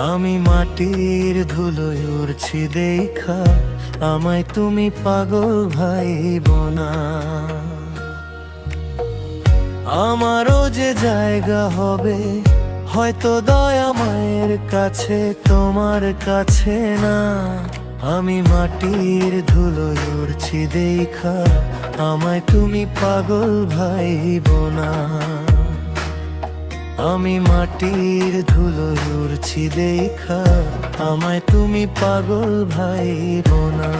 আমি মাটির ধুলোয় উড়ছি দেখা, আমায় তুমি পাগল ভাইবো না। আমারও যে জায়গা হবে হয়তো দয়া মায়ের কাছে, তোমার কাছে না। আমি মাটির ধুলোয় উড়ছি দেখা, আমায় তুমি পাগল ভাইবো না। আমি মাটির ধুলোয় উড়ছি দেখা, আমায় তুমি পাগল ভাইবো না।